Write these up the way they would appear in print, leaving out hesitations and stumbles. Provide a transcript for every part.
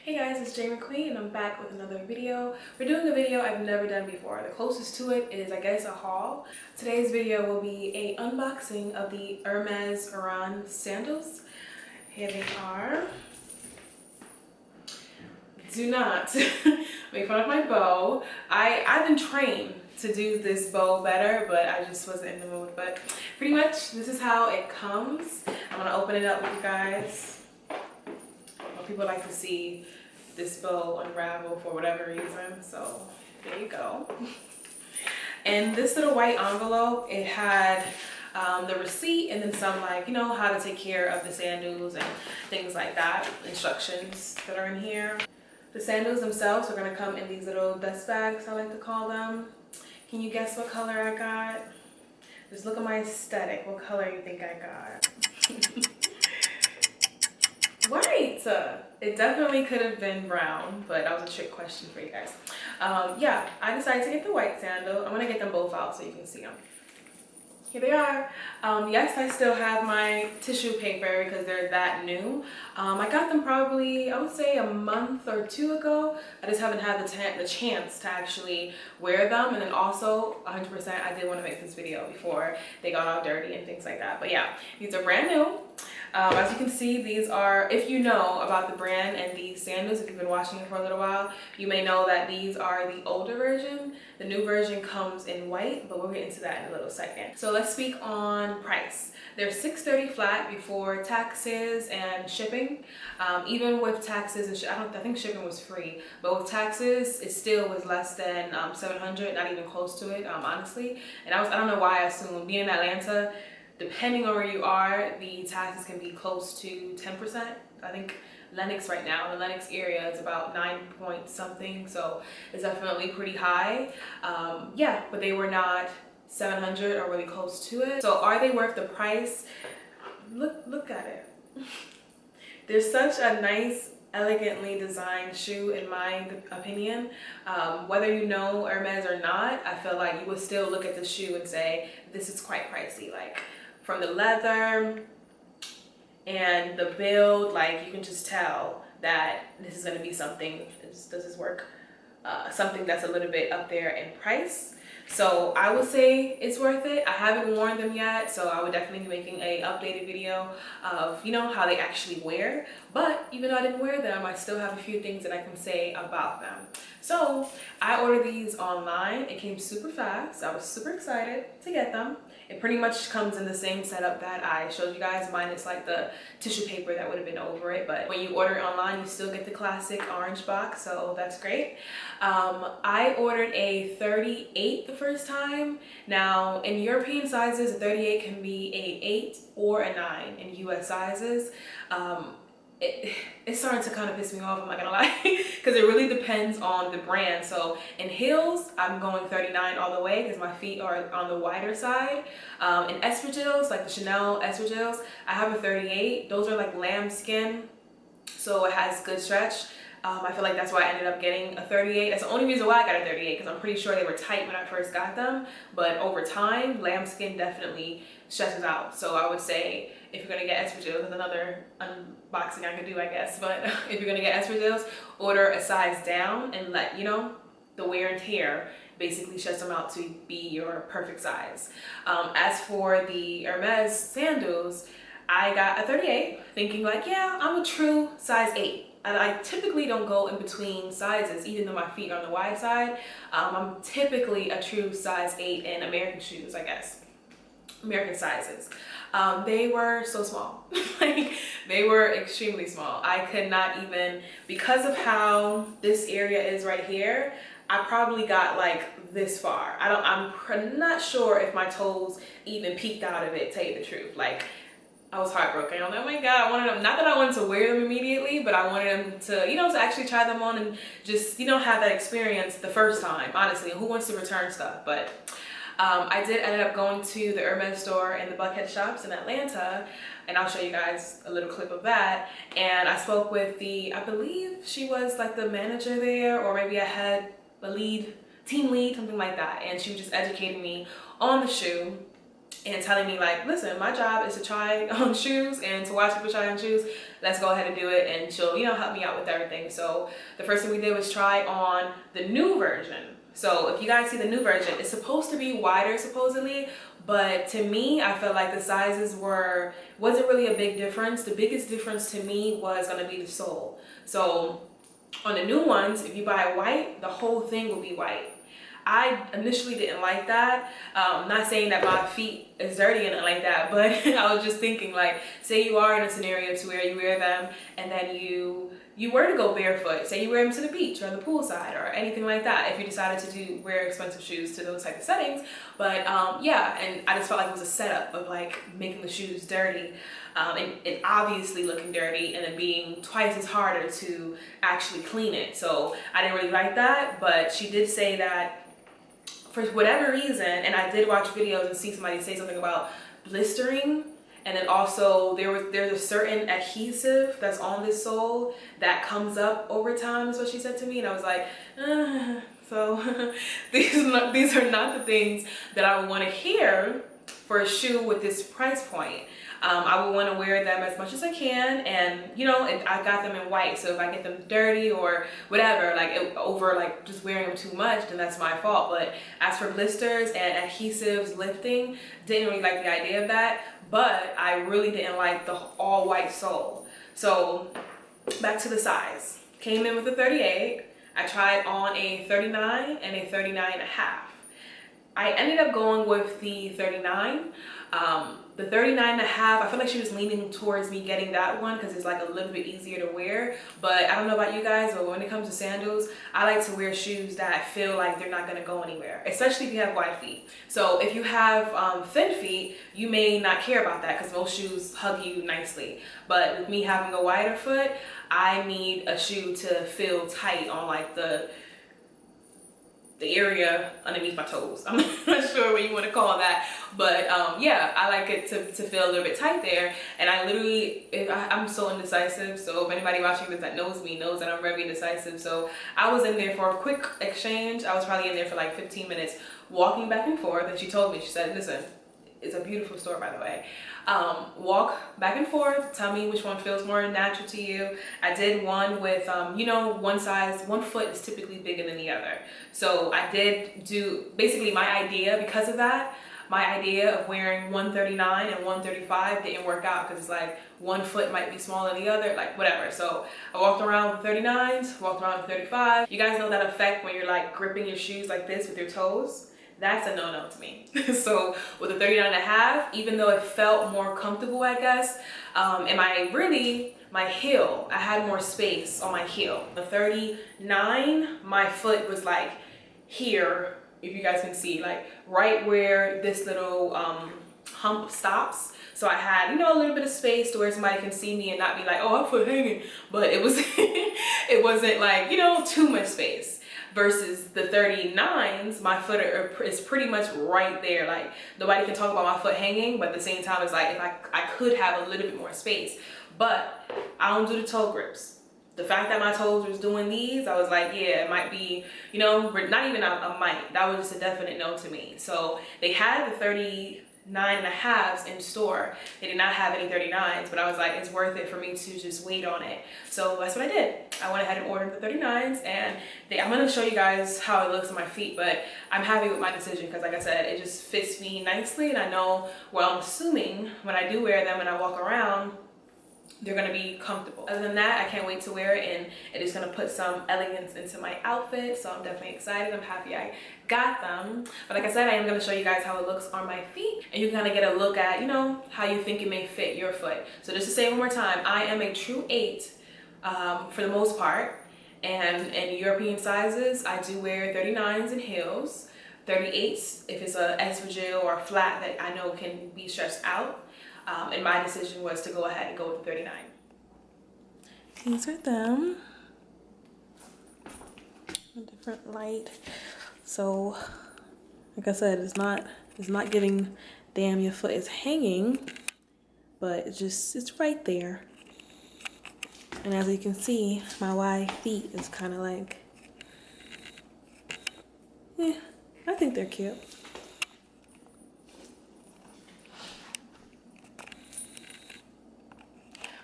Hey guys, it's Jamie Queen and I'm back with another video. We're doing a video I've never done before. The closest to it is, I guess, a haul. Today's video will be a unboxing of the Hermes Oran sandals. Here they are. Do not make fun of my bow. I've been trained to do this bow better, but I just wasn't in the mood. But pretty much this is how it comes. I'm gonna open it up with you guys. People like to see this bow unravel for whatever reason, so there you go. And this little white envelope, it had the receipt and then some, like, you know, how to take care of the sandals and things like that, instructions that are in here. The sandals themselves are going to come in these little dust bags, I like to call them. Can you guess what color I got? Just look at my aesthetic. What color you think I got? White. It definitely could have been brown, but that was a trick question for you guys. Yeah, I decided to get the white sandal. I'm gonna get them both out so you can see them. Here they are. Yes, I still have my tissue paper because they're that new. I got them probably, I would say, a month or two ago. I just haven't had the chance to actually wear them. And then also, 100%, I did want to make this video before they got all dirty and things like that. But yeah, these are brand new. As you can see, these are, if you know about the brand and these sandals, if you've been watching it for a little while, you may know that these are the older version. The new version comes in white, but we'll get into that in a little second. So let's speak on price. They're $630 flat before taxes and shipping. Even with taxes and I think shipping was free, but with taxes, it still was less than $700, not even close to it, honestly. And I don't know why I assumed, being in Atlanta, depending on where you are, the taxes can be close to 10%. I think Lenox right now, the Lenox area is about 9 point something, so it's definitely pretty high. Yeah, but they were not 700 or really close to it. So are they worth the price? Look at it. There's such a nice, elegantly designed shoe in my opinion. Whether you know Hermes or not, I feel like you would still look at the shoe and say, this is quite pricey. Like, from the leather and the build, like, you can just tell that this is going to be something, does this work? Something that's a little bit up there in price. So I would say it's worth it. I haven't worn them yet, so I would definitely be making a updated video of, you know, how they actually wear. But even though I didn't wear them, I still have a few things that I can say about them. So I ordered these online. It came super fast. I was super excited to get them. It pretty much comes in the same setup that I showed you guys, minus like the tissue paper that would have been over it. But when you order it online, you still get the classic orange box, so that's great. I ordered a 38 the first time. Now, in European sizes, a 38 can be a 8 or a 9 in US sizes. It's starting to kind of piss me off, I'm not gonna lie, because it really depends on the brand. So in heels, I'm going 39 all the way because my feet are on the wider side. In espadrilles, like the Chanel espadrilles, I have a 38. Those are like lambskin, so it has good stretch. I feel like that's why I ended up getting a 38. That's the only reason why I got a 38, because I'm pretty sure they were tight when I first got them. But over time, lambskin definitely stretches out. So I would say if you're gonna get espadrilles, that's another unboxing I could do, I guess. But if you're gonna get espadrilles, order a size down and let, you know, the wear and tear basically shuts them out to be your perfect size. As for the Hermes sandals, I got a 38, thinking like, yeah, I'm a true size 8. And I typically don't go in between sizes, even though my feet are on the wide side. I'm typically a true size 8 in American shoes, I guess. American sizes. They were so small. Like, they were extremely small. I could not even, because of how this area is right here, I probably got like this far. I'm not sure if my toes even peeked out of it, tell you the truth. Like, I was heartbroken. I was like, oh my God, I wanted them, not that I wanted to wear them immediately, but I wanted them to, you know, to actually try them on and just, you know, have that experience the first time, honestly. Who wants to return stuff? But I did end up going to the Hermes store in the Buckhead shops in Atlanta, and I'll show you guys a little clip of that. And I spoke with I believe she was like the manager there, or maybe a lead, team lead, something like that. And she was just educating me on the shoe and telling me like, listen, my job is to try on shoes and to watch people try on shoes. let's go ahead and do it, and she'll, you know, help me out with everything. So the first thing we did was try on the new version. So if you guys see the new version, it's supposed to be wider supposedly, but to me, I felt like the sizes wasn't really a big difference. The biggest difference to me was gonna be the sole. So on the new ones, if you buy white, the whole thing will be white. I initially didn't like that. Not saying that my feet is dirty and like that, but I was just thinking, like, say you are in a scenario to where you wear them and then you were to go barefoot, say you wear them to the beach or the poolside or anything like that, if you decided to wear expensive shoes to those type of settings. But yeah, and I just felt like it was a setup of like making the shoes dirty, and obviously looking dirty, and then being twice as harder to actually clean it. So I didn't really like that, but she did say that for whatever reason, and I did watch videos and see somebody say something about blistering, and then also there's a certain adhesive that's on this sole that comes up over time, is what she said to me, and I was like, so these are not the things that I would want to hear for a shoe with this price point. I would want to wear them as much as I can, and you know, I got them in white, so if I get them dirty or whatever, like over like just wearing them too much, then that's my fault. But as for blisters and adhesives lifting, didn't really like the idea of that, but I really didn't like the all white sole. So back to the size, came in with a 38. I tried on a 39 and a 39 and a half. I ended up going with the 39. The 39 and a half, I feel like she was leaning towards me getting that one because it's like a little bit easier to wear. But I don't know about you guys, but when it comes to sandals, I like to wear shoes that feel like they're not gonna go anywhere, especially if you have wide feet. So if you have thin feet, you may not care about that because most shoes hug you nicely. But with me having a wider foot, I need a shoe to feel tight on like the area underneath my toes. I'm not sure what you want to call that, but yeah, I like it to feel a little bit tight there. And I literally, I'm so indecisive, so if anybody watching this that knows me knows that I'm very indecisive. So I was in there for a quick exchange. I was probably in there for like 15 minutes walking back and forth, and she told me, she said, listen, it's a beautiful store, by the way. Walk back and forth, tell me which one feels more natural to you. I did one with, you know, one foot is typically bigger than the other. So I did do, basically my idea, because of that, my idea of wearing 139 and 135 didn't work out because it's like one foot might be smaller than the other, like whatever. So I walked around with 39s, walked around with 35. You guys know that effect when you're like gripping your shoes like this with your toes? That's a no-no to me. So with a 39 and a half, even though it felt more comfortable, I guess, and my heel, I had more space on my heel. The 39, my foot was like here, if you guys can see, like right where this little hump stops. So I had, you know, a little bit of space to where somebody can see me and not be like, oh, her foot hanging. But it was, it wasn't like, you know, too much space. Versus the 39s, my foot is pretty much right there. Like nobody can talk about my foot hanging, but at the same time, it's like if I could have a little bit more space. But I don't do the toe grips. The fact that my toes was doing these, I was like, yeah, it might be, you know, not even a might. That was just a definite no to me. So they had the 39 and a halves in store. They did not have any 39s, but I was like, it's worth it for me to just wait on it. So that's what I did. I went ahead and ordered the 39s, and I'm gonna show you guys how it looks on my feet, but I'm happy with my decision because like I said, it just fits me nicely, and I know, well, I'm assuming when I do wear them and I walk around, they're gonna be comfortable. Other than that, I can't wait to wear it, and it is gonna put some elegance into my outfit, so I'm definitely excited. I'm happy I got them. But like I said, I am gonna show you guys how it looks on my feet, and you can kind of get a look at, you know, how you think it may fit your foot. So just to say one more time, I am a true 8 for the most part, and in European sizes, I do wear 39s and heels, 38s if it's a espadrille or a flat that I know can be stretched out. And my decision was to go ahead and go with the 39. These are them. A different light. So, like I said, it's not giving damn your foot is hanging, but it's right there. And as you can see, my wide feet is kind of like, yeah, I think they're cute.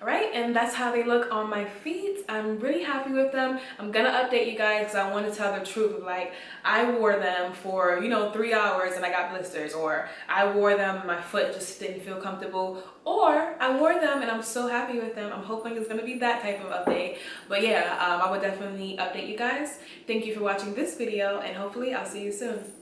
All right, and that's how they look on my feet. I'm really happy with them. I'm gonna update you guys because I want to tell the truth. Like, I wore them for, you know, 3 hours and I got blisters, or I wore them and my foot just didn't feel comfortable, or I wore them and I'm so happy with them. I'm hoping it's gonna be that type of update. But yeah, I would definitely update you guys. Thank you for watching this video, and hopefully I'll see you soon.